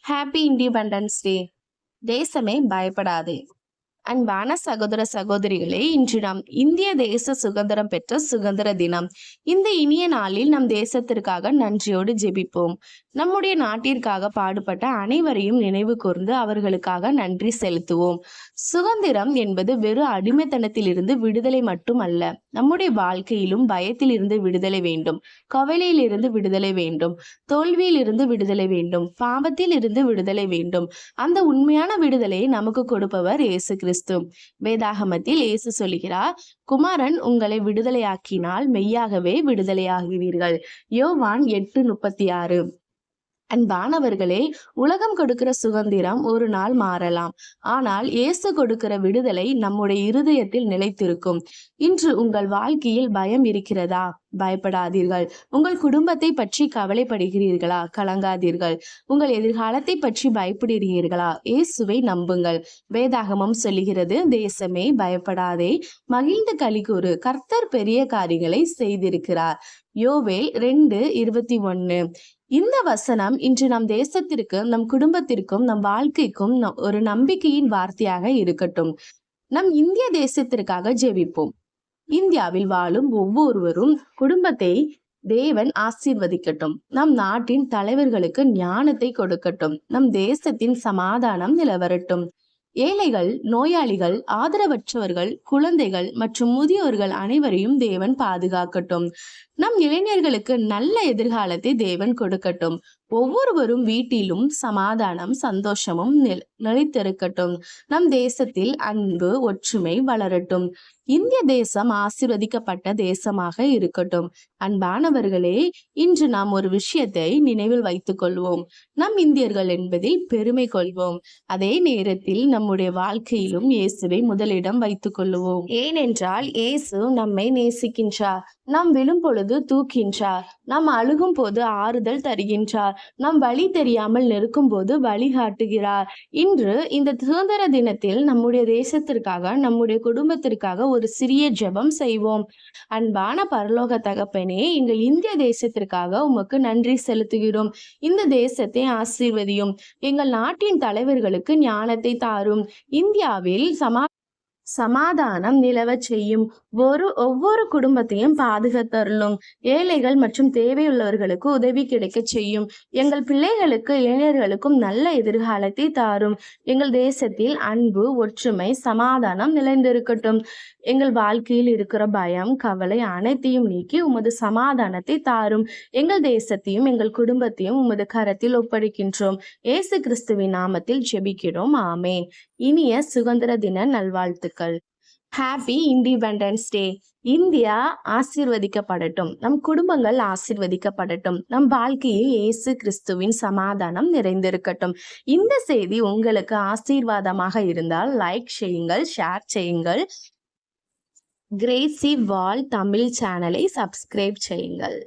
Happy independence day. தேசமே பயப்படாதே. அன்பான சகோதர சகோதரிகளே, இன்று நாம் இந்திய தேச சுதந்திரம் பெற்ற சுதந்திர தினம். இந்த இனிய நாளில் நம் தேசத்திற்காக நன்றியோடு ஜெபிப்போம். நம்முடைய நாட்டிற்காக பாடுபட்ட அனைவரையும் நினைவு கூர்ந்து அவர்களுக்காக நன்றி செலுத்துவோம். சுதந்திரம் என்பது வெறும் அடிமைத்தனத்திலிருந்து விடுதலை மட்டுமல்ல, நம்முடைய வாழ்க்கையிலும் பயத்தில் இருந்து விடுதலை வேண்டும், கவலையில் இருந்து விடுதலை வேண்டும், தோல்வியில் இருந்து விடுதலை வேண்டும், பாவத்தில் இருந்து விடுதலை வேண்டும். அந்த உண்மையான விடுதலையை நமக்கு கொடுப்பவர் இயேசு கிறிஸ்து. வேதாகமத்தில் இயேசு சொல்கிறார், குமாரன் உங்களை விடுதலையாக்கினால் மெய்யாகவே விடுதலையாகுவீர்கள். யோவான் 8:36. அன்பானவர்களே, உலகம் கொடுக்கிற சுதந்திரம் ஒரு நாள் மாறலாம். ஆனால் இயேசு கொடுக்கிற விடுதலை நம்முடைய இருதயத்தில் நிலைத்திருக்கும். இன்று உங்கள் வாழ்க்கையில் பயம் இருக்கிறதா? பயப்படாதீர்கள். உங்கள் குடும்பத்தை பற்றி கவலைப்படுகிறீர்களா? கலங்காதீர்கள். உங்கள் எதிர்காலத்தை பற்றி பயப்படுகிறீர்களா? இயேசுவை நம்புங்கள். வேதாகமம் சொல்லுகிறது, தேசமே பயப்படாதே, மகிழ்ந்து களிகூறு, கர்த்தர் பெரிய காரியங்களை செய்திருக்கிறார். யோவேல் 2:21. இந்த வசனம் இன்று நம் தேசத்திற்கு, நம் குடும்பத்திற்கும், நம் வாழ்க்கைக்கும் ஒரு நம்பிக்கையின் வார்த்தையாக இருக்கட்டும். நம் இந்திய தேசத்திற்காக ஜெபிப்போம். இந்தியாவில் வாழும் ஒவ்வொருவரும் குடும்பத்தை தேவன் ஆசீர்வதிக்கட்டும். நம் நாட்டின் தலைவர்களுக்கு ஞானத்தை கொடுக்கட்டும். நம் தேசத்தின் சமாதானம் நிலவரட்டும். ஏழைகள், நோயாளிகள், ஆதரவற்றவர்கள், குழந்தைகள் மற்றும் முதியோர்கள் அனைவரையும் தேவன் பாதுகாக்கட்டும். நம் இளைஞர்களுக்கு நல்ல எதிர்காலத்தை தேவன் கொடுக்கட்டும். ஒவ்வொருவரும் வீட்டிலும் சமாதானம், சந்தோஷமும் நிலைத்திருக்கட்டும். நம் தேசத்தில் அன்பு, ஒற்றுமை வளரட்டும். இந்திய தேசம் ஆசீர்வதிக்கப்பட்ட தேசமாக இருக்கட்டும். அன்பானவர்களே, இன்று நாம் ஒரு விஷயத்தை நினைவில் வைத்துக் கொள்வோம். நம் இந்தியர்கள் என்பதில் பெருமை கொள்வோம். அதே நேரத்தில் நம்முடைய வாழ்க்கையிலும் இயேசுவை முதலிடம் வைத்துக் கொள்ளுவோம். ஏனென்றால் இயேசு நம்மை நேசிக்கின்றார். நாம் விழும் பொழுது தூக்கின்றார். நாம் அழுகும் போது ஆறுதல் தருகின்றார். நாம் வழி தெரியாமல் நிற்கும் போது வழிகாட்டுகிறார். இன்று இந்த சுதந்திர தினத்தில் நம்முடைய தேசத்திற்காக, நம்முடைய குடும்பத்திற்காக ஒரு சிறிய ஜெபம் செய்வோம். அன்பான பரலோக தகப்பனே, எங்கள் இந்திய தேசத்திற்காக உமக்கு நன்றி செலுத்துகிறோம். இந்த தேசத்தை ஆசீர்வதியும். எங்கள் நாட்டின் தலைவர்களுக்கு ஞானத்தை தாரும். இந்தியாவில் சமாதானம் நிலவச் செய்யும். ஒவ்வொரு குடும்பத்தையும் பாதுகாத்தருளும். ஏழைகள் மற்றும் தேவையுள்ளவர்களுக்கு உதவி கிடைக்க செய்யும். எங்கள் பிள்ளைகளுக்கு, இளைஞர்களுக்கும் நல்ல எதிர்காலத்தை தாரும். எங்கள் தேசத்தில் அன்பு, ஒற்றுமை, சமாதானம் நிலைந்திருக்கட்டும். எங்கள் வாழ்க்கையில் இருக்கிற பயம், கவலை அனைத்தையும் நீக்கி உமது சமாதானத்தை தாரும். எங்கள் தேசத்தையும் எங்கள் குடும்பத்தையும் உமது கரத்தில் ஒப்படைக்கின்றோம். இயேசு கிறிஸ்துவின் நாமத்தில் ஜெபிக்கிறோம். ஆமேன். இனிய சுதந்திர தின நல்வாழ்த்துக்கள். Happy independence day. இந்தியா ஆசீர்வதிக்கப்படட்டும். நம் குடும்பங்கள் ஆசீர்வதிக்கப்படட்டும். நம் வாழ்க்கையில் இயேசு கிறிஸ்துவின் சமாதானம் நிறைந்திருக்கட்டும். இந்த செய்தி உங்களுக்கு ஆசீர்வாதமாக இருந்தால் லைக் செய்யுங்கள், ஷேர் செய்யுங்கள். கிரேசி வால் தமிழ் சேனலை சப்ஸ்கிரைப் செய்யுங்கள்.